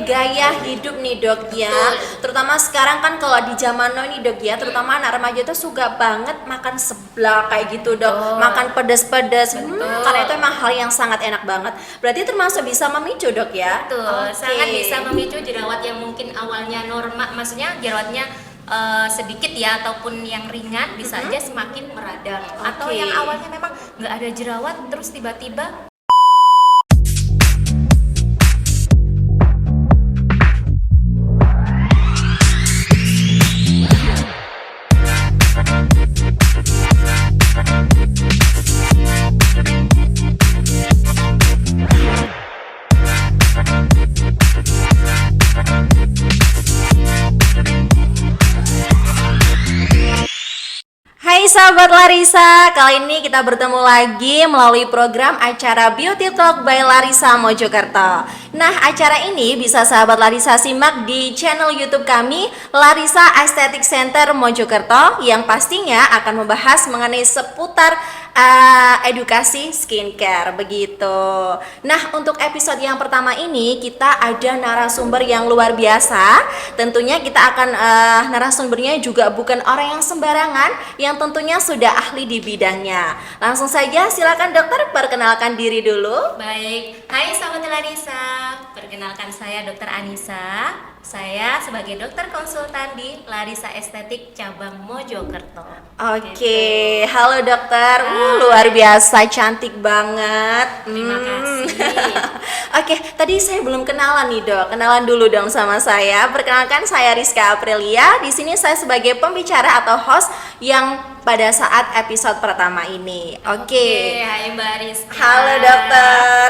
gaya hidup nih dok ya. Terutama sekarang kan kalau di zaman now nih dok ya, terutama anak remaja tuh suka banget makan seblak kayak gitu dok. Makan pedas-pedas. Karena itu emang hal yang sangat enak banget. Berarti termasuk bisa memicu dok ya. Betul, Oke. sangat bisa memicu jerawat yang mungkin awalnya normal, maksudnya jerawatnya sedikit ya ataupun yang ringan bisa aja semakin meradang. Atau Oke. yang awalnya memang nggak ada jerawat terus tiba-tiba Hai sahabat Larisa, kali ini kita bertemu lagi melalui program acara Beauty Talk by Larisa Mojokerto. Nah, acara ini bisa sahabat Larisa simak di channel YouTube kami, Larisa Aesthetic Center Mojokerto, yang pastinya akan membahas mengenai seputar edukasi skincare begitu. Nah, untuk episode yang pertama ini kita ada narasumber yang luar biasa. Tentunya kita akan narasumbernya juga bukan orang yang sembarangan, yang tentunya sudah ahli di bidangnya. Langsung saja silakan dokter perkenalkan diri dulu. baik. Hai sahabat Larisa, perkenalkan saya Dr. Anissa. Saya sebagai dokter konsultan di Larisa Estetik cabang Mojokerto. Oke, halo dokter. Luar biasa, cantik banget. Terima kasih. Oke, tadi saya belum kenalan nih dok. Kenalan dulu dong sama saya. Perkenalkan saya Rizka Aprilia. Di sini saya sebagai pembicara atau host yang pada saat episode pertama ini. Oke. Hai Mbak Rizka. Halo dokter.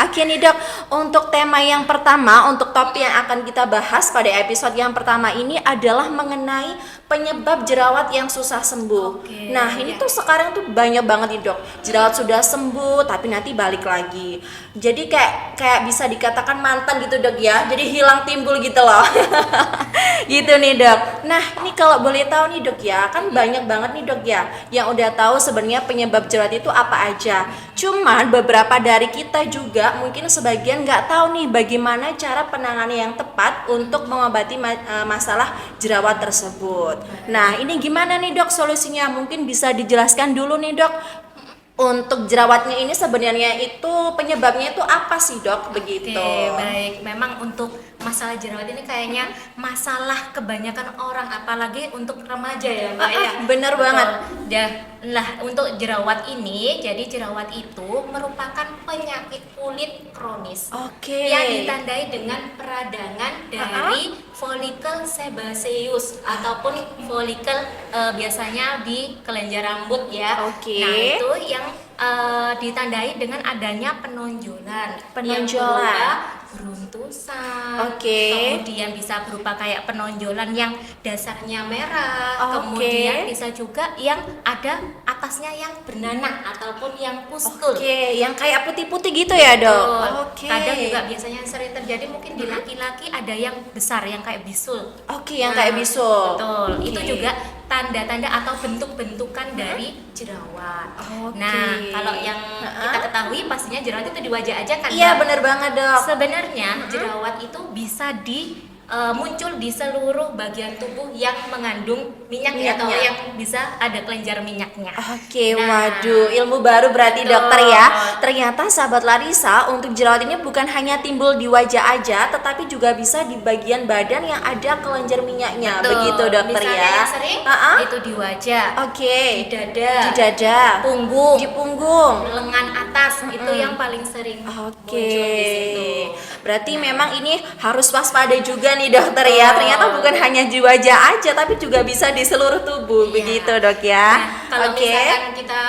Oke nih dok, untuk tema yang pertama, untuk topik yang akan kita bahas pada episode yang pertama ini adalah mengenai penyebab jerawat yang susah sembuh. Oke, Nah ini tuh sekarang tuh banyak banget nih dok, jerawat sudah sembuh tapi nanti balik lagi. Jadi kayak bisa dikatakan mantan gitu dok ya, jadi hilang timbul gitu loh. Gitu nih dok. Nah ini kalau boleh tahu nih dok ya, kan banyak banget nih dok ya yang udah tahu sebenarnya penyebab jerawat itu apa aja. Cuman beberapa dari kita juga mungkin sebagian nggak tahu nih bagaimana cara penanganan yang tepat untuk mengobati masalah jerawat tersebut. Nah ini gimana nih dok solusinya? Mungkin bisa dijelaskan dulu nih dok. Untuk jerawatnya ini sebenarnya itu penyebabnya itu apa sih dok? Begitu. Oke, baik. Memang untuk masalah jerawat ini kayaknya masalah kebanyakan orang, apalagi untuk remaja ya Mbak ya. Bener Betul. banget. Nah, untuk jerawat ini, jadi jerawat itu merupakan penyakit kulit kronis Oke. yang ditandai dengan peradangan dari folikel sebaceous ataupun folikel biasanya di kelenjar rambut ya. Oke. Nah, itu yang ditandai dengan adanya penonjolan yang Penonjolan. berupa beruntusan. Oke. Kemudian bisa berupa kayak penonjolan yang dasarnya merah. Oke. Kemudian bisa juga yang ada atasnya yang bernanah ataupun yang pustul. Oke, yang kayak putih-putih gitu ya dok? Betul. Oke. Kadang juga biasanya sering terjadi mungkin di laki-laki ada yang besar yang kayak bisul. Oke, yang kayak bisul. Betul. Oke. Itu juga tanda-tanda atau bentuk-bentukan dari jerawat. Oke. Nah, kalau yang kita ketahui pastinya jerawat itu di wajah aja kan. Iya Mbak? bener banget dok. Sebenarnya jerawat itu bisa muncul di seluruh bagian tubuh yang mengandung minyak ya, atau Minyaknya. yang bisa ada kelenjar minyaknya. Oke, Nah, waduh, ilmu baru berarti betul. dokter ya. Ternyata sahabat Larisa, untuk jerawat ini bukan hanya timbul di wajah aja, tetapi juga bisa di bagian badan yang ada kelenjar minyaknya. Betul. Begitu dokter Misalnya ya. yang sering itu di wajah, Oke. di dada, Di dada, punggung, di punggung. lengan atas itu yang paling sering Oke. muncul di situ. Berarti memang ini harus waspada juga nih dokter ya. Ternyata bukan hanya di wajah aja tapi juga bisa di seluruh tubuh. Iya. Begitu, Dok ya. Nah, kalau Oke. misalkan kita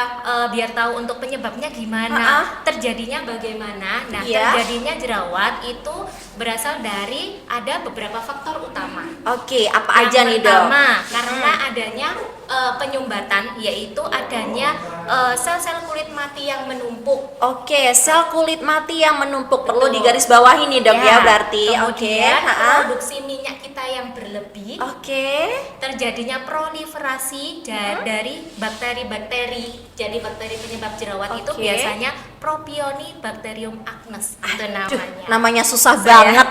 biar tahu untuk penyebabnya gimana, terjadinya bagaimana. Nah, Iya. terjadinya jerawat itu berasal dari ada beberapa faktor utama. Oke, apa Yang aja nih, Dok? pertama, karena adanya penyumbatan, yaitu adanya sel-sel kulit mati yang menumpuk. Oke, sel kulit mati yang menumpuk perlu digarisbawahi nih, Dok ya, berarti. Oke. Kemudian Ha-ha. produksi minyak kita yang berlebih. Oke. Terjadinya proliferasi dari bakteri-bakteri. Jadi bakteri penyebab jerawat itu Oke. biasanya Propionibacterium acnes itu Aduh, namanya. namanya susah Saya- banget.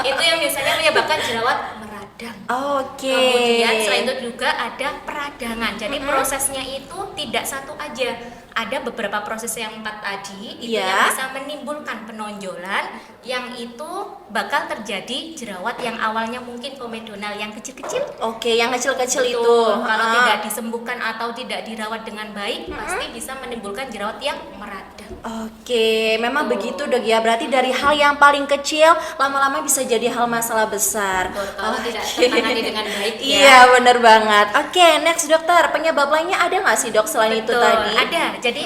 Itu yang biasanya menyebabkan jerawat meradang. Oke. Kemudian selain itu juga ada peradangan. Jadi prosesnya itu tidak satu aja. Ada beberapa proses yang 4 tadi itu Iya. yang bisa menimbulkan penonjolan yang itu bakal terjadi jerawat yang awalnya mungkin komedonal yang kecil-kecil. Oke, yang kecil-kecil itu. Betul. Kalau Ah. tidak disembuhkan atau tidak dirawat dengan baik, pasti bisa menimbulkan jerawat yang meradang. Oke, memang begitu Dok ya. Berarti dari hal yang paling kecil lama-lama bisa jadi hal masalah besar. Betul, kalau tidak Oke. tertangani dengan baik ya. Iya, bener banget. Oke, next dokter. Penyebab lainnya ada nggak sih Dok selain itu Betul, tadi? ada. Jadi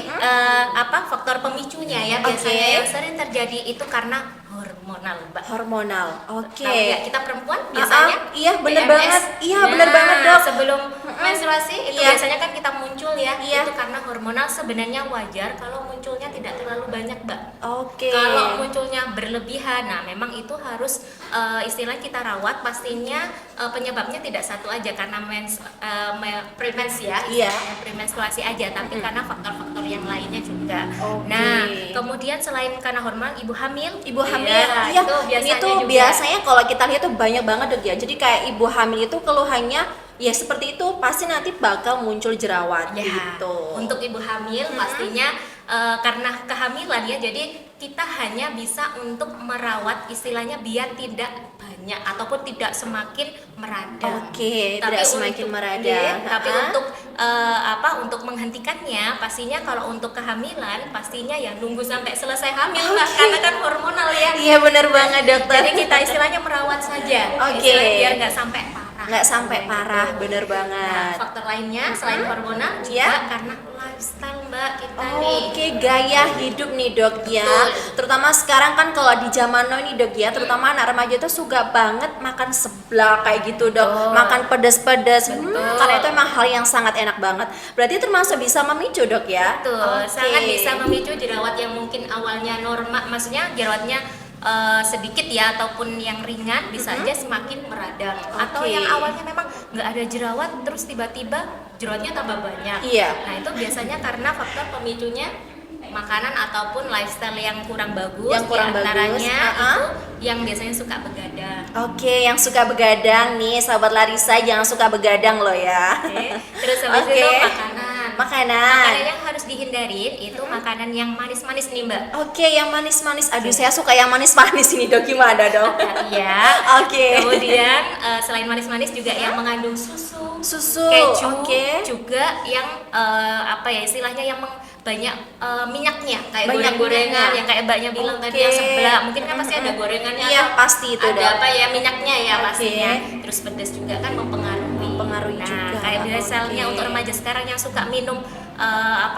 faktor pemicunya ya biasanya Oke. yang sering terjadi itu karena hormonal, Mbak. Hormonal. Oke. Tahu ya, kita perempuan biasanya iya, bener PMS. banget. Iya, bener banget, Dok. Sebelum menstruasi itu Iya. biasanya kan kita muncul ya. Iya. Itu karena hormonal sebenarnya wajar kalau munculnya tidak terlalu banyak, Mbak. Oke. Kalau munculnya berlebihan, nah memang itu harus istilah kita rawat. Pastinya penyebabnya tidak satu aja karena premenstruasi ya, Iya. istilahnya premenstruasi aja, tapi karena faktor-faktor yang lainnya juga. Oke. Nah, kemudian selain karena hormon, ibu hamil, Ibu hamil, iya, itu ini biasanya tuh juga. biasanya kalau kita lihat tuh banyak banget Dok ya. Jadi kayak ibu hamil itu keluhannya ya seperti itu, pasti nanti bakal muncul jerawat Ya, gitu. untuk ibu hamil pastinya karena kehamilan ya, jadi kita hanya bisa untuk merawat istilahnya biar tidak banyak ataupun tidak semakin meradang. Oke, tidak semakin meradang. Tapi Ha-ha. untuk untuk menghentikannya, pastinya kalau untuk kehamilan pastinya ya nunggu sampai selesai hamil Mbak, Oke. karena kan hormonal ya. Iya bener banget dokter. Jadi kita istilahnya merawat saja, Oke. istilahnya biar nggak sampai parah. Nggak sampai parah, bener Nah, banget. faktor lainnya selain hormonal juga Ya. karena lifestyle Mbak kita nih. Oke, gaya hidup nih dok ya. Betul. Terutama sekarang kan kalau di zaman now ini dok ya, terutama anak remaja itu suka banget makan seblak kayak gitu dok, Betul. makan pedas-pedas. Betul. Karena itu emang hal yang sangat enak banget. Berarti termasuk bisa memicu dok ya. Betul, Oke. sangat bisa memicu jerawat yang mungkin awalnya normal, maksudnya jerawatnya sedikit ya ataupun yang ringan bisa aja semakin meradang. Atau Oke. yang awalnya memang nggak ada jerawat terus tiba-tiba jerawatnya tambah banyak. Iya. Nah itu biasanya karena faktor pemicunya makanan ataupun lifestyle yang kurang bagus. Yang kurang bagus, diantaranya uh-uh. itu yang biasanya suka begadang. Oke, yang suka begadang nih, sahabat Larissa jangan suka begadang loh ya. Oke. Terus habis Oke. itu makanan. Makanan. Makanan yang harus dihindarin itu makanan yang manis-manis nih Mbak. Oke, yang manis-manis. Aduh, saya suka yang manis-manis ini dok. Gimana dok? Iya. Oke. Kemudian selain manis-manis juga yang mengandung susu, Susu. keju, Oke. juga yang istilahnya yang banyak minyaknya kayak Banyak goreng-gorengan minyaknya. yang kayak Mbaknya bilang tadi Oke. yang sebelah. Mungkin kan pasti ada gorengannya. Iya, atau pasti itu, ada Dok. apa ya minyaknya ya Oke. pastinya. Terus pedas juga kan mempengaruhi. Mempengaruhi nah, juga. kayak misalnya Oke. untuk remaja sekarang yang suka minum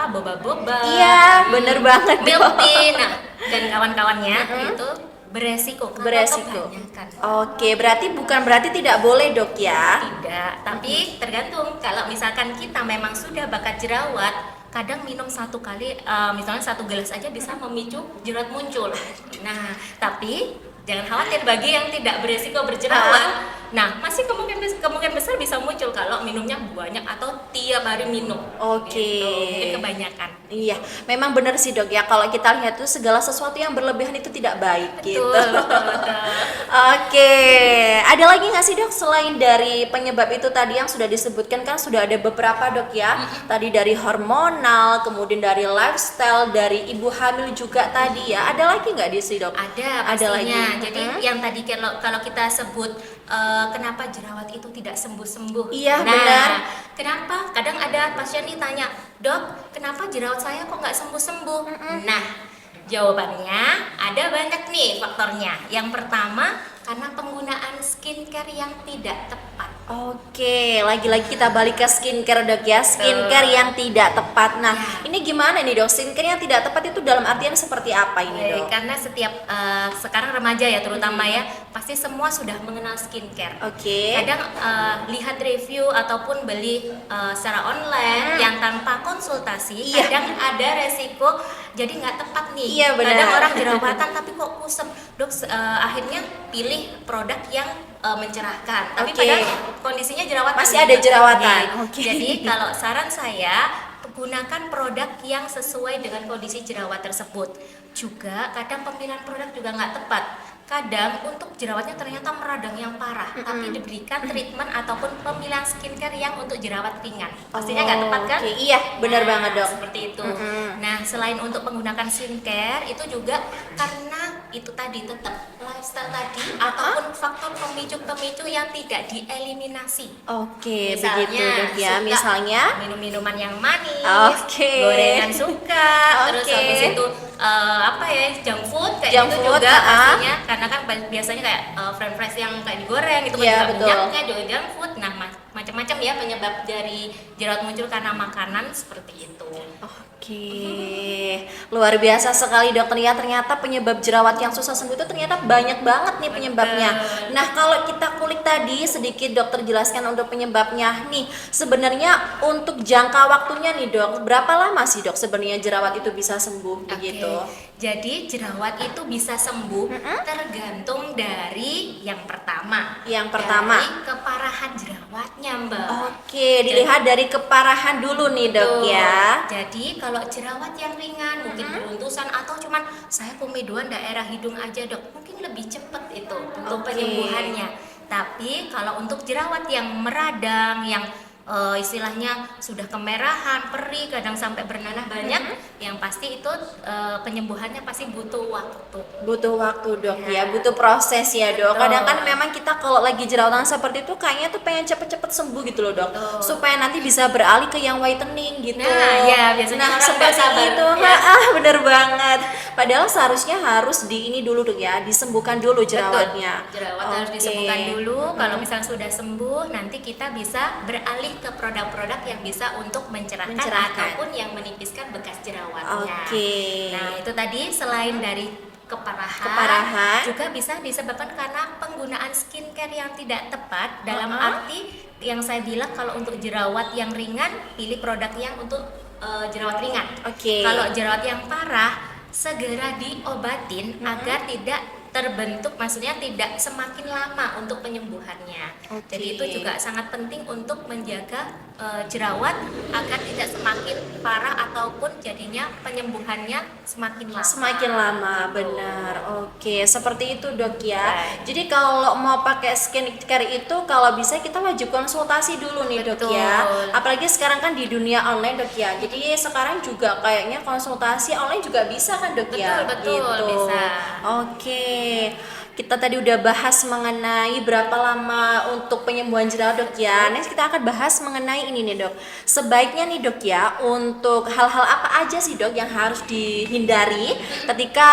boba-boba. Iya, bener banget, Dok. Milk tea, nah dan kawan-kawannya itu beresiko kalau Beresiko. kebanyakan. Oke, bukan berarti tidak boleh dok ya. Tidak, tapi tergantung. Kalau misalkan kita memang sudah bakat jerawat, kadang minum satu kali, misalnya 1 gelas aja bisa memicu jerawat muncul. Nah, tapi jangan khawatir bagi yang tidak beresiko berjerawat. Nah, masih kemungkinan besar bisa muncul kalau minumnya banyak atau tiap hari minum. Oke. Gitu. Mungkin kebanyakan. Iya, memang benar sih dok ya. Kalau kita lihat tuh segala sesuatu yang berlebihan itu tidak baik gitu. Betul. Oke, ada lagi nggak sih dok selain dari penyebab itu tadi yang sudah disebutkan kan sudah ada beberapa dok ya. Tadi dari hormonal, kemudian dari lifestyle, dari ibu hamil juga tadi ya. Ada lagi nggak di sini dok? Ada Ada lagi. pastinya. Jadi yang tadi kalau kita sebut kenapa jerawat itu tidak sembuh-sembuh. Iya, nah, benar. Kenapa? Kadang ada pasien nih tanya, "Dok, kenapa jerawat saya kok nggak sembuh-sembuh?" Nah, jawabannya ada banyak nih faktornya. Yang pertama, karena penggunaan skincare yang tidak tepat. Oke, lagi-lagi kita balik ke skincare dok ya. Skincare yang tidak tepat. Nah, ini gimana nih dok? Skincare yang tidak tepat itu dalam artian seperti apa ini dok? Karena setiap sekarang remaja ya terutama ya, pasti semua sudah mengenal skincare. Oke. Kadang lihat review ataupun beli secara online yang tanpa konsultasi, Iya. kadang ada resiko jadi nggak tepat nih. Iya, benar. Kadang orang jerawatan tapi kok kusam, dok akhirnya pilih produk yang mencerahkan. Tapi Oke. padahal kondisinya jerawatan. Masih ada jerawatan. Nih. Oke. Jadi kalau saran saya gunakan produk yang sesuai dengan kondisi jerawat tersebut. Juga kadang pemilihan produk juga nggak tepat. Kadang untuk jerawatnya ternyata meradang yang parah, tapi diberikan treatment ataupun pemilihan skincare yang untuk jerawat ringan. Pastinya nggak tepat kan? Oke, iya, benar banget dok. Seperti itu. Nah, selain untuk menggunakan skincare, itu juga karena itu tadi tetap lifestyle tadi ataupun faktor pemicu-pemicu yang tidak dieliminasi. Oke, Misalnya, begitu dok ya. suka Misalnya, minum-minuman yang manis, Oke. gorengan suka, terus Oke. habis itu apa ya, junk food kayak Junk gitu food, juga pastinya, karena kan biasanya kayak french fries yang kayak digoreng itu kan Iya, juga betul. minyaknya juga junk food. Nah, macam-macam ya penyebab dari jerawat muncul karena makanan seperti itu. Oke, luar biasa sekali dokter ya. Ternyata penyebab jerawat yang susah sembuh itu ternyata banyak banget nih penyebabnya. Nah, kalau kita kulik tadi sedikit dokter jelaskan untuk penyebabnya nih. Sebenarnya untuk jangka waktunya nih dok, berapa lama sih dok sebenarnya jerawat itu bisa sembuh begitu? Jadi jerawat itu bisa sembuh tergantung dari yang pertama. Yang pertama. Dari keparahan jerawatnya, Mbak. Oke, dilihat dari keparahan dulu nih dok Betul. ya. Jadi kalau jerawat yang ringan, mungkin beruntusan atau cuman saya komedoan daerah hidung aja dok, mungkin lebih cepat itu untuk Oke. penyembuhannya. Tapi kalau untuk jerawat yang meradang, yang istilahnya sudah kemerahan, perih, kadang sampai bernanah banyak, yang pasti itu penyembuhannya pasti butuh waktu. Butuh waktu dok Ya. ya, butuh proses ya dok. Betul. Kadang kan memang kita kalau lagi jerawatan seperti itu kayaknya tuh pengen cepet-cepet sembuh gitu loh dok, Betul. supaya nanti bisa beralih ke yang whitening gitu. Nah, ya, biasanya Nah, orang nggak seperti sabar, itu, ya. bener banget. Padahal seharusnya harus di ini dulu dok ya, disembuhkan dulu jerawatnya. Betul. Jerawat harus Oke. disembuhkan dulu. Kalau misalnya sudah sembuh, nanti kita bisa beralih ke produk-produk yang bisa untuk mencerahkan Mencerahkan. ataupun yang menipiskan bekas jerawatnya. Oke. Nah, itu tadi selain dari Keparahan. juga bisa disebabkan karena penggunaan skincare yang tidak tepat. Dalam Uh-uh. arti yang saya bilang, kalau untuk jerawat yang ringan, pilih produk yang untuk jerawat ringan. Oke. Kalau jerawat yang parah, segera diobatin agar tidak terbentuk, maksudnya tidak semakin lama untuk penyembuhannya. Oke. Jadi itu juga sangat penting untuk menjaga jerawat agar tidak semakin parah ataupun jadinya penyembuhannya semakin lama. Semakin lama, Gitu. benar. Oke, seperti itu dok ya. Baik. Jadi kalau mau pakai skincare itu kalau bisa kita wajib konsultasi dulu nih dok Betul. ya. Apalagi sekarang kan di dunia online dok ya. Jadi sekarang juga kayaknya konsultasi online juga bisa kan dok ya. Betul, Gitu. bisa. Oke. Kita tadi udah bahas mengenai berapa lama untuk penyembuhan jerawat dok ya. Next kita akan bahas mengenai ini nih dok. Sebaiknya nih dok ya, untuk hal-hal apa aja sih dok yang harus dihindari ketika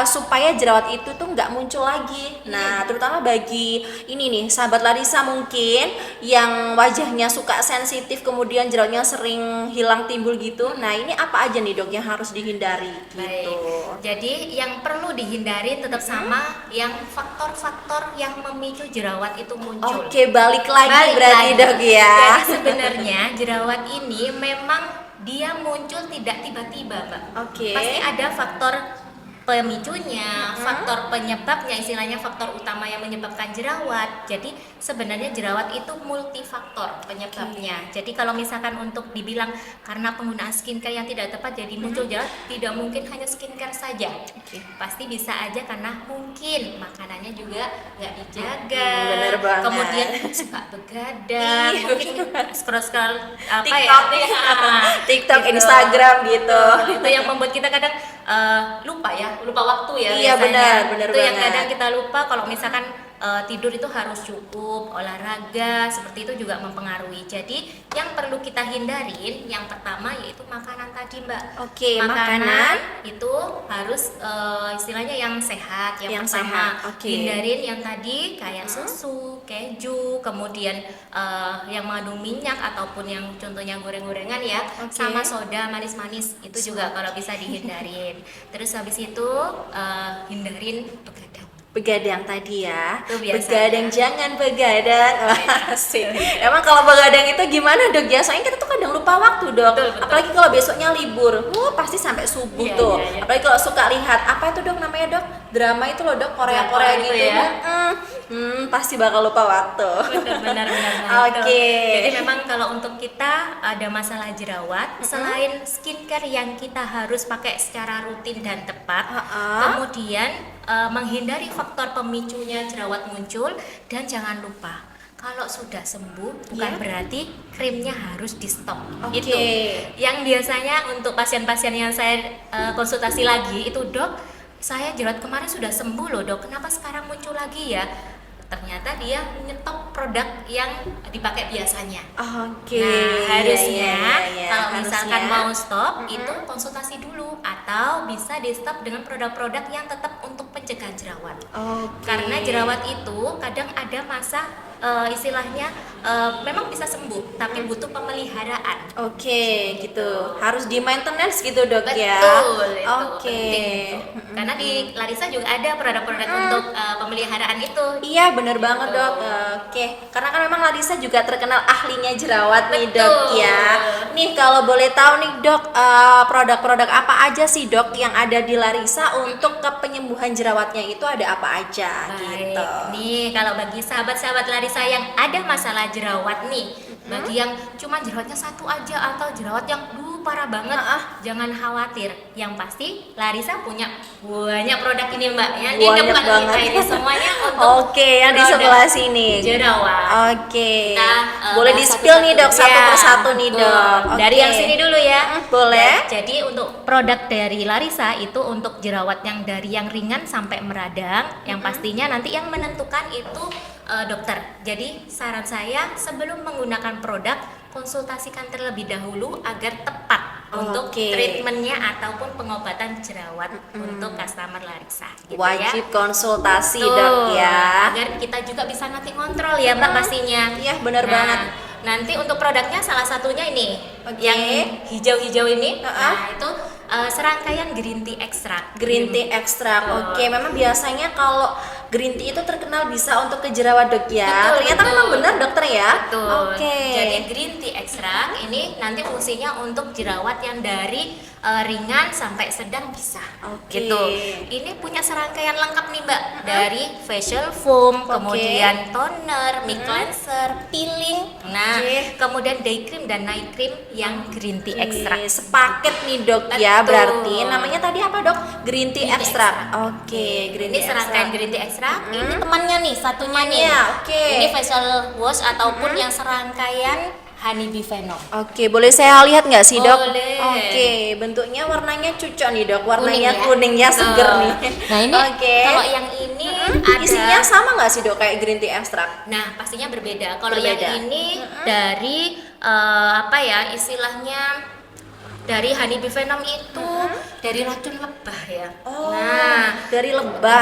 supaya jerawat itu tuh nggak muncul lagi. Nah, terutama bagi ini nih sahabat Larissa mungkin yang wajahnya suka sensitif kemudian jerawatnya sering hilang timbul gitu. Nah, ini apa aja nih dok yang harus dihindari Baik. gitu. Jadi yang perlu dihindari tetap sama yang faktor-faktor yang memicu jerawat itu muncul. Oke, balik lagi Balik berarti lagi. dok ya. Jadi sebenarnya jerawat ini memang dia muncul tidak tiba-tiba, Mbak. Oke. Pasti ada faktor pemicunya, faktor penyebabnya, istilahnya faktor utama yang menyebabkan jerawat. Jadi sebenarnya jerawat itu multifaktor penyebabnya. Jadi kalau misalkan untuk dibilang karena penggunaan skincare yang tidak tepat jadi muncul jerawat, tidak mungkin hanya skincare saja. Pasti bisa aja karena mungkin makanannya juga nggak dijaga. Bener banget. Kemudian suka begadang, Iya, mungkin scroll-scroll apa TikTok, ya? TikTok, Gitu. Instagram gitu. Itu yang membuat kita kadang lupa waktu ya. Iya, biasanya. benar Itu yang banget. kadang kita lupa kalau misalkan tidur itu harus cukup, olahraga seperti itu juga mempengaruhi. Jadi yang perlu kita hindarin yang pertama yaitu makanan tadi, Mbak. Oke, makanan makanan. itu harus istilahnya yang sehat. Yang Yang pertama sehat, oke. hindarin yang tadi kayak susu, keju, kemudian yang mengandung minyak ataupun yang contohnya goreng-gorengan ya, Oke. sama soda manis-manis itu juga kalau bisa dihindarin. Terus habis itu hindarin begadang. Begadang tadi ya. Itu biasanya. Begadang jangan begadang. Wah, asik. Emang kalau begadang itu gimana dok ya? Soalnya kita tuh kadang lupa waktu dok. Betul, betul. Apalagi kalau besoknya libur. Pasti sampai subuh Iya, tuh. iya, iya. Apalagi kalau suka lihat apa itu dok namanya dok? Drama itu loh dok, Korea-Korea Drakor gitu. itu ya. Pasti bakal lupa waktu. Benar. Oke. Jadi memang kalau untuk kita ada masalah jerawat, selain skincare yang kita harus pakai secara rutin dan tepat, kemudian menghindari faktor pemicunya jerawat muncul, dan jangan lupa kalau sudah sembuh bukan berarti krimnya harus di stop. Itu yang biasanya untuk pasien-pasien yang saya konsultasi lagi itu, dok, saya jerawat kemarin sudah sembuh loh dok, kenapa sekarang muncul lagi ya? Ternyata dia menyetop produk yang dipakai biasanya. Nah, harusnya kalau misalkan mau stop itu konsultasi dulu, atau bisa di stop dengan produk-produk yang tetap untuk pencegahan jerawat. Karena jerawat itu kadang ada masa istilahnya memang bisa sembuh tapi butuh pemeliharaan. Gitu. Harus di maintenance gitu dok ya. Betul, itu penting. Karena di Larissa juga ada produk-produk untuk pemeliharaan itu. Iya bener banget dok. Karena kan memang Larissa juga terkenal ahlinya jerawat nih dok ya. Nih kalau boleh tahu nih dok, produk-produk apa aja sih dok yang ada di Larissa untuk penyembuhan jerawatnya itu ada apa aja? Baik. Gitu. Nih kalau bagi sahabat-sahabat Larissa yang ada masalah jerawat nih, bagi yang cuma jerawatnya satu aja atau jerawat yang parah banget, jangan khawatir. Yang pasti Larissa punya banyak produk ini mbak, yang di Banyak depan banget. kita ini semuanya untuk yang di produk sebelah sini. jerawat. Kita, boleh di bahas spill nih dok satu-satu. satu Ya, persatu nih betul. dok. Dari yang sini dulu ya. Boleh. Jadi untuk produk dari Larissa itu untuk jerawat yang dari yang ringan sampai meradang, yang pastinya nanti yang menentukan itu dokter. Jadi saran saya sebelum menggunakan produk, konsultasikan terlebih dahulu agar tepat untuk treatmentnya ataupun pengobatan jerawat untuk customer Larissa. Gitu Wajib ya. konsultasi Betul. dok ya. Agar kita juga bisa nanti kontrol ya mbak pastinya. Iya benar banget. Nanti untuk produknya salah satunya ini yang hijau-hijau ini. Nah itu serangkaian green tea extract. Green tea extract. Memang biasanya kalau green tea itu terkenal bisa untuk ke jerawat dok ya. Ternyata memang benar dokter ya. Betul. Jadi green tea extract ini nanti fungsinya untuk jerawat yang dari ringan sampai sedang bisa. Gitu. Ini punya serangkaian lengkap nih mbak, dari facial foam, kemudian toner, mic cleanser, peeling, kemudian day cream dan night cream yang green tea extract. Sepaket nih dok ya. Berarti namanya tadi apa dok? Green tea extract. Green Ini tea serangkaian extract. green tea extract. Ini temannya nih, satunya nih. Ini facial wash ataupun yang serangkaian honeybee venom. Boleh saya lihat nggak sih dok? Boleh. Bentuknya warnanya cucok nih dok, warnanya Kuning kuningnya ya? seger nih. Nah ini kalau yang ini ada isinya sama nggak sih dok kayak green tea extract? Nah pastinya berbeda. Kalau yang ini dari istilahnya dari honeybee venom itu dari racun lebah ya. Dari lebah.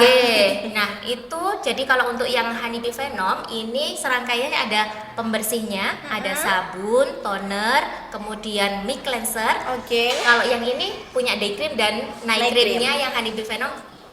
Nah itu jadi kalau untuk yang honeybee venom ini serangkaiannya ada pembersihnya, ada sabun, toner, kemudian mic cleanser. Kalau yang ini punya day cream dan night creamnya yang honeybee venom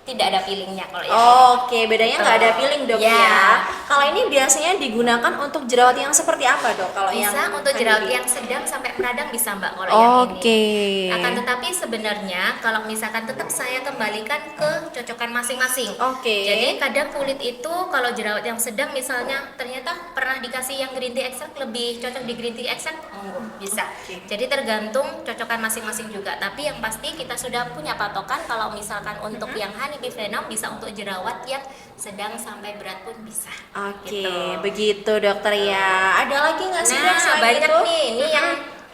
tidak ada peelingnya kalau yang bedanya nggak ada peeling dok ya. Kalau ini biasanya digunakan untuk jerawat yang seperti apa dok? Kalau bisa yang untuk jerawat yang sedang sampai meradang bisa mbak kalau yang ini. Akan tetapi sebenarnya kalau misalkan tetap saya kembalikan ke cocokan masing-masing. Jadi kadang kulit itu kalau jerawat yang sedang misalnya ternyata pernah dikasih yang green tea extract lebih cocok di green tea extract, bisa. Jadi tergantung cocokan masing-masing juga. Tapi yang pasti kita sudah punya patokan kalau misalkan untuk yang honeybee venom bisa untuk jerawat yang sedang sampai berat pun bisa. Begitu dokter ya. Ada lagi nggak sih dok? Banyak nih. Ini yang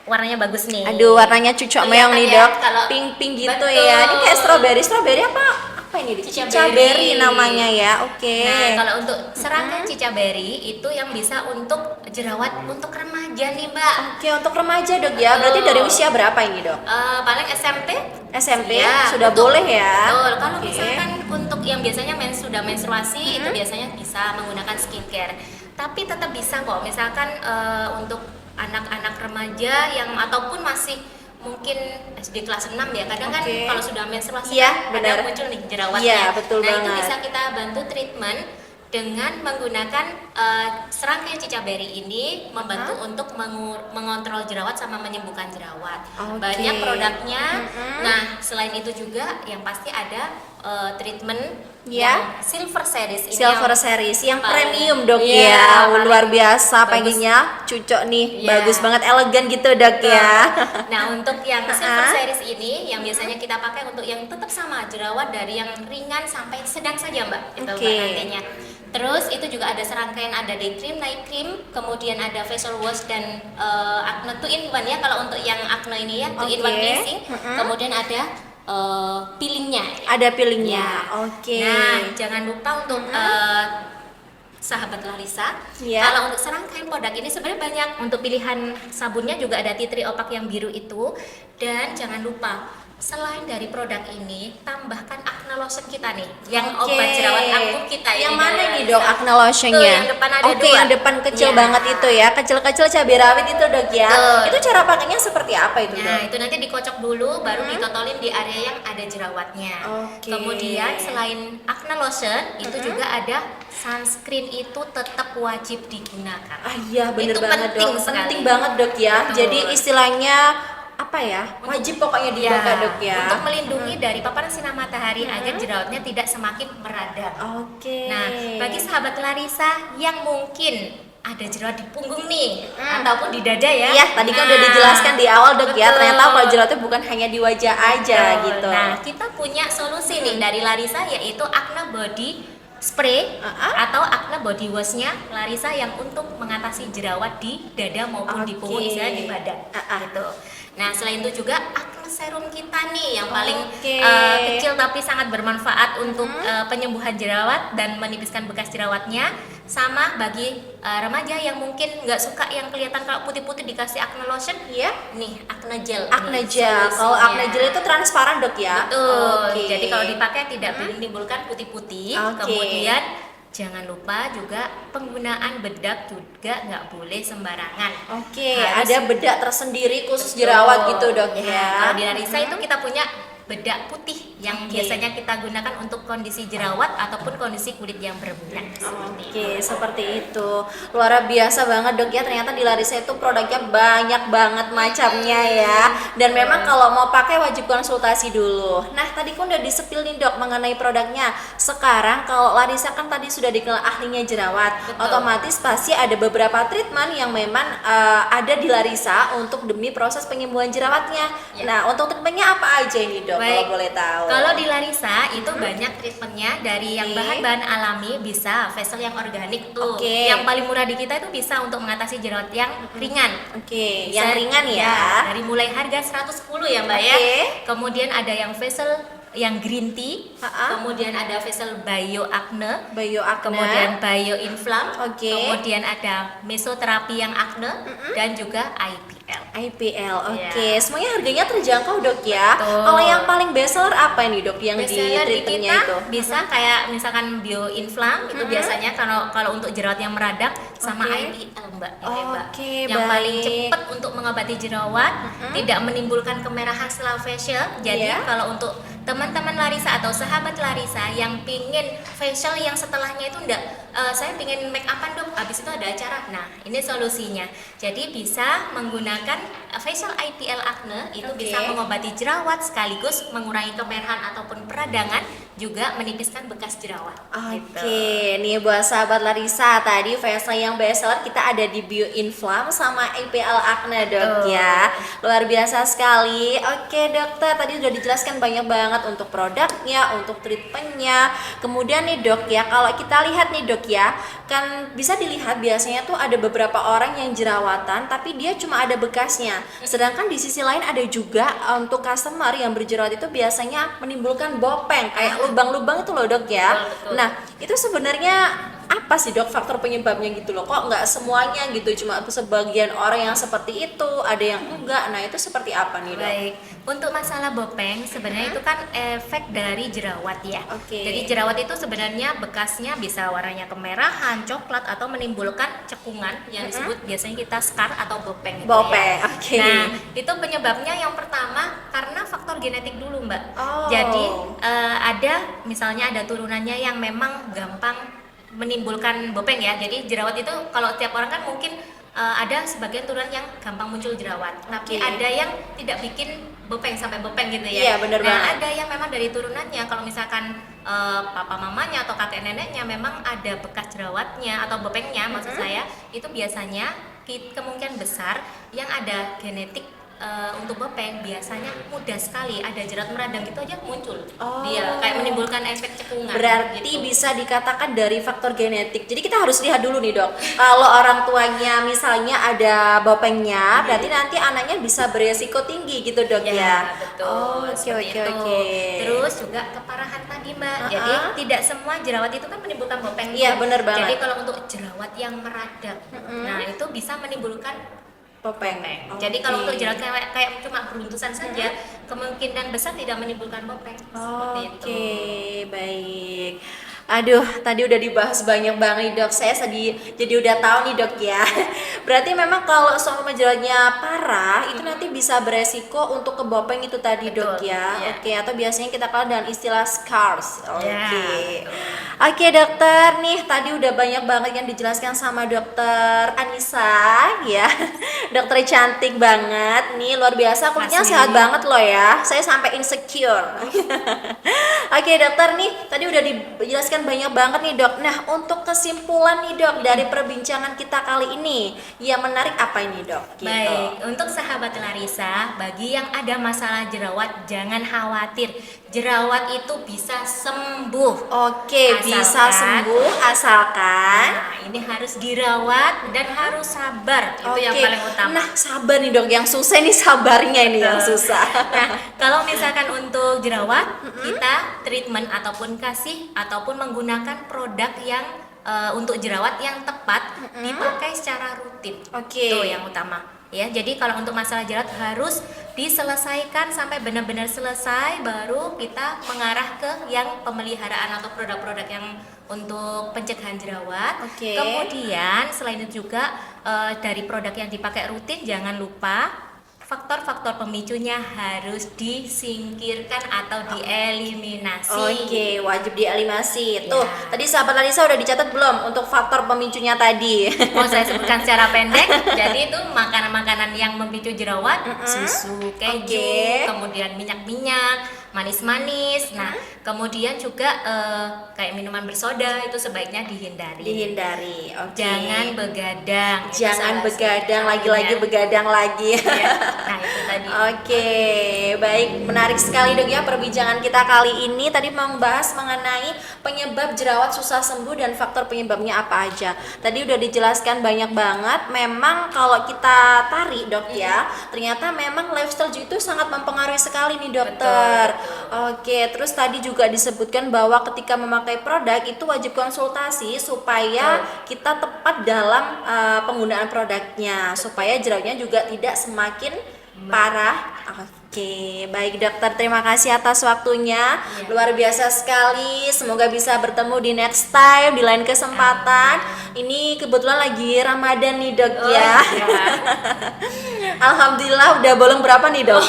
warnanya bagus nih. Aduh, warnanya cucok meong nih dok. Pink gitu ya. Ini kayak strawberry apa ini? Cica berry namanya ya. Nah, kalau untuk serangkaian cica berry itu yang bisa untuk jerawat untuk remaja nih mbak. Untuk remaja dok ya. Berarti dari usia berapa ini dok? Paling SMP ya, sudah boleh ya. Betul. Kalau misalkan untuk yang biasanya sudah menstruasi itu biasanya bisa menggunakan skincare. Tapi tetap bisa kok. Misalkan untuk anak-anak remaja yang ataupun masih mungkin SD kelas 6 ya, kadang kan kalau sudah menstruasi ada muncul nih jerawatnya. Betul banget. Itu bisa kita bantu treatment dengan menggunakan serangkaian cica berry ini membantu untuk mengontrol jerawat sama menyembuhkan jerawat. Banyak produknya. Nah, selain itu juga yang pasti ada treatment Ya. yang silver series ini. Silver yang series yang paling- premium dok Iya, ya, paling luar biasa bagus. pengennya cucok nih, Iya. bagus banget, elegan gitu dok ya. Nah, untuk yang silver Ah. series ini yang biasanya kita pakai untuk yang tetap sama jerawat dari yang ringan sampai sedang saja Mbak. Itu Oke. Mbak nantinya. Terus itu juga ada serangkaian, ada day cream, night cream, kemudian ada facial wash dan acne 2-in-1 ya kalau untuk yang acne ini ya, 2-in-1 Oke. cleansing. Mm-mm. Kemudian ada peelingnya. Ada peelingnya, Ya. oke. Nah, jangan lupa untuk sahabat Larissa, Ya. kalau untuk serangkaian produk ini sebenarnya banyak. Untuk pilihan sabunnya juga ada tea tree opak yang biru itu. Dan jangan lupa, selain dari produk ini, tambahkan acne lotion kita nih, yang Oke. obat jerawat ampuh kita. Yang ini mana dari nih Larissa. dok acne lotionnya? Tuh, yang depan ada Oke, dua. yang depan kecil Iya. banget itu ya, kecil-kecil cabai rawit itu dok ya. Betul. Itu cara pakainya seperti apa itu Nah, dok? itu nanti dikocok dulu, baru ditotolin di area yang ada jerawatnya. Oke. Kemudian selain acne lotion, itu juga ada sunscreen, itu tetap wajib digunakan. Ah iya bener Itu banget penting dok, sekali. penting banget dok ya. Betul. Jadi istilahnya apa ya, wajib pokoknya dipakai dok ya. Untuk melindungi dari paparan sinar matahari agar jerawatnya tidak semakin meradang. Oke. Nah, bagi sahabat Larissa yang mungkin ada jerawat di punggung nih, ataupun di dada ya. Iya, tadi kan Nah, udah dijelaskan di awal dok ya. betul. Ternyata kalau jerawatnya bukan hanya di wajah aja Betul. gitu. Nah, kita punya solusi nih dari Larissa, yaitu acne body spray atau acne body wash-nya Larissa yang untuk mengatasi jerawat di dada maupun di punggung, Oke. misalnya di badan. Gitu. Nah, selain itu juga acne serum kita nih yang paling Oke. kecil tapi sangat bermanfaat untuk penyembuhan jerawat dan menipiskan bekas jerawatnya. Sama bagi remaja yang mungkin nggak suka yang kelihatan kalau putih-putih dikasih acne lotion, Iya. nih acne gel. Acne nih gel. Kalau solusinya. acne gel itu transparan dok ya. Betul. Oke. Jadi kalau dipakai tidak menimbulkan putih-putih. Oke. Kemudian jangan lupa juga penggunaan bedak juga nggak boleh sembarangan. Oke, Harus- ada bedak tersendiri khusus jerawat gitu dok ya. Kalau di Larissa itu kita punya bedak putih yang Oke. biasanya kita gunakan untuk kondisi jerawat ataupun kondisi kulit yang berminyak. Seperti itu. Oke, seperti itu. Luar biasa banget dok ya. Ternyata di Larissa itu produknya banyak banget macamnya ya. Dan memang kalau mau pakai wajib konsultasi dulu. Nah, tadi kan udah disepil nih dok mengenai produknya. Sekarang kalau Larissa kan tadi sudah dikenal ahlinya jerawat, Betul. otomatis pasti ada beberapa treatment yang memang ada di Larissa untuk demi proses penyembuhan jerawatnya. Ya. Nah, untuk treatmentnya apa aja ini dok? Kalau Baik. boleh tahu. Kalau di Larissa itu banyak treatmentnya, dari yang Oke. bahan-bahan alami bisa facial yang organik tuh. Oke. Yang paling murah di kita itu bisa untuk mengatasi jerawat yang ringan. Oke, Bisa- yang ringan ya. Dari mulai harga 110 ya Mbak ya. Oke. Kemudian ada yang facial yang green tea, Ha-ha. kemudian ada facial bio acne, Bio acne. kemudian bio inflam, Oke. kemudian ada mesoterapi yang acne dan juga IPL. IPL, oke. Iya. Semuanya harganya terjangkau dok ya. Betul. Kalau yang paling best seller apa nih dok yang di Bestseller di treatmentnya kita itu? bisa kayak misalkan bio inflam itu biasanya kalau kalau untuk jerawat yang meradang, sama Oke. IPL Mbak. Ini, Mbak. Oke, Yang paling baik. cepat untuk mengobati jerawat, tidak menimbulkan kemerahan setelah facial. Jadi Iya. kalau untuk teman-teman Larissa atau sahabat Larissa yang pingin facial yang setelahnya itu enggak, saya pingin make upan dok, habis itu ada acara. Nah, ini solusinya. Jadi bisa menggunakan facial IPL acne, itu Oke. bisa mengobati jerawat sekaligus mengurangi kemerahan ataupun peradangan, juga menipiskan bekas jerawat. Oke, Gitu. nih buat sahabat Larissa, tadi facial yang best seller kita ada di Bio Inflam sama IPL Acne dok Betul. ya. Luar biasa sekali. Oke dokter, tadi sudah dijelaskan banyak banget untuk produknya, untuk treatmentnya. Kemudian nih dok ya, kalau kita lihat nih dok ya, kan bisa dilihat biasanya tuh ada beberapa orang yang jerawatan tapi dia cuma ada bekasnya. Sedangkan di sisi lain ada juga untuk customer yang berjerawat itu biasanya menimbulkan bopeng kayak lubang-lubang itu loh dok ya. Betul. Nah itu sebenarnya apa sih dok faktor penyebabnya gitu loh, kok nggak semuanya gitu, cuma sebagian orang yang seperti itu, ada yang enggak. Nah itu seperti apa nih dok? Baik, untuk masalah bopeng sebenarnya itu kan efek dari jerawat ya. Oke. Jadi jerawat itu sebenarnya bekasnya bisa warnanya kemerahan, coklat atau menimbulkan cekungan yang disebut biasanya kita scar atau bopeng. Gitu Bopeng, ya. oke. Nah, itu penyebabnya yang pertama karena faktor genetik dulu Mbak. Oh. Jadi ada misalnya ada turunannya yang memang gampang menimbulkan bopeng ya. Jadi jerawat itu kalau tiap orang kan mungkin ada sebagian turunan yang gampang muncul jerawat, tapi Oke. ada yang tidak bikin bepeng sampai bepeng gitu ya. Iya, bener nah, banget. ada yang memang dari turunannya, kalau misalkan papa mamanya atau kakek neneknya memang ada bekas jerawatnya atau bepengnya, maksud saya itu biasanya kemungkinan besar yang ada genetik untuk bepeng biasanya mudah sekali ada jerat meradang gitu aja muncul. Oh. Dia kayak menimbulkan efek cekungan. Berarti gitu. bisa dikatakan dari faktor genetik. Jadi kita harus lihat dulu nih dok. Kalau orang tuanya misalnya ada bopengnya, berarti nanti anaknya bisa beresiko tinggi gitu dok ya. Ya, betul. Oh, oke Seperti oke itu. oke. Terus juga keparahan tadi Mbak. Jadi tidak semua jerawat itu kan menimbulkan bopeng. Iya, tuh. bener banget. Jadi kalau untuk jerawat yang meradang, nah itu bisa menimbulkan Bopeng. Jadi kalau Oke. untuk jerawat kayak cuma beruntusan saja, kemungkinan besar tidak menimbulkan bopeng. Seperti itu. Oke, baik. Aduh, tadi udah dibahas banyak banget nih dok. Saya jadi udah tahu nih dok ya. Berarti memang kalau seumpama jerawatnya parah, itu nanti bisa beresiko untuk ke bopeng itu tadi dok Betul, ya. iya. Oke, atau biasanya kita kenal dengan istilah scars. Oke. Ya, Oke dokter, nih tadi udah banyak banget yang dijelaskan sama dokter Anissa ya. Dokter cantik banget nih, luar biasa, kulitnya Makasih. sehat banget loh ya. Saya sampai insecure. Oke dokter, nih tadi udah dijelaskan banyak banget nih dok. Nah untuk kesimpulan nih dok dari perbincangan kita kali ini, yang menarik apa ini dok? Gitu. Baik, untuk sahabat Larissa, bagi yang ada masalah jerawat jangan khawatir. Jerawat itu bisa sembuh. Oke, bisa Asalkan- sembuh asalkan. Nah, ini harus dirawat dan harus sabar. Itu yang Oke. paling utama. Nah sabar nih dok, yang susah ini sabarnya ini yang susah. Nah, kalau misalkan untuk jerawat, kita treatment ataupun kasih ataupun menggunakan produk yang untuk jerawat yang tepat dipakai secara rutin. Oke. Itu yang utama. Ya, jadi kalau untuk masalah jerawat harus diselesaikan sampai benar-benar selesai, baru kita mengarah ke yang pemeliharaan atau produk-produk yang untuk pencegahan jerawat. Oke. Kemudian selain itu juga dari produk yang dipakai rutin jangan lupa faktor-faktor pemicunya harus disingkirkan atau dieliminasi. Oke, wajib dieliminasi. Tuh, Ya. tadi sahabat Larissa udah dicatat belum untuk faktor pemicunya tadi? Mau saya sebutkan secara pendek. Jadi itu makanan-makanan yang memicu jerawat, susu, keju, Oke. kemudian minyak-minyak, manis-manis. Nah, kemudian juga kayak minuman bersoda itu sebaiknya dihindari. Dihindari. Oke. Jangan begadang. Itu Jangan salah begadang satunya. lagi-lagi begadang lagi. Ya, nah itu tadi. Oke, baik, menarik sekali dok ya perbincangan kita kali ini. Tadi membahas mengenai penyebab jerawat susah sembuh dan faktor penyebabnya apa aja. Tadi udah dijelaskan banyak banget. Memang kalau kita tarik dok ya, ternyata memang lifestyle itu sangat mempengaruhi sekali nih dokter. Oke, terus tadi juga disebutkan bahwa ketika memakai produk itu wajib konsultasi supaya kita tepat dalam penggunaan produknya, supaya jerawatnya juga tidak semakin parah. Oke, baik dokter, terima kasih atas waktunya. Luar biasa sekali. Semoga bisa bertemu di next time, di lain kesempatan. Ini kebetulan lagi Ramadan nih dok ya. iya. Alhamdulillah udah bolong berapa nih dok?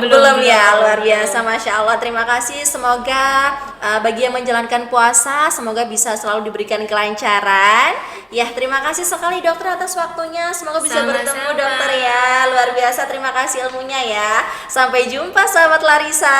Belum ya, luar biasa, masya Allah. Terima kasih. Semoga bagi yang menjalankan puasa, semoga bisa selalu diberikan kelancaran. Ya, terima kasih sekali dokter atas waktunya. Semoga bisa Sama-sama. bertemu dokter ya. Luar biasa, terima kasih ilmunya ya. Sampai jumpa sahabat Larissa.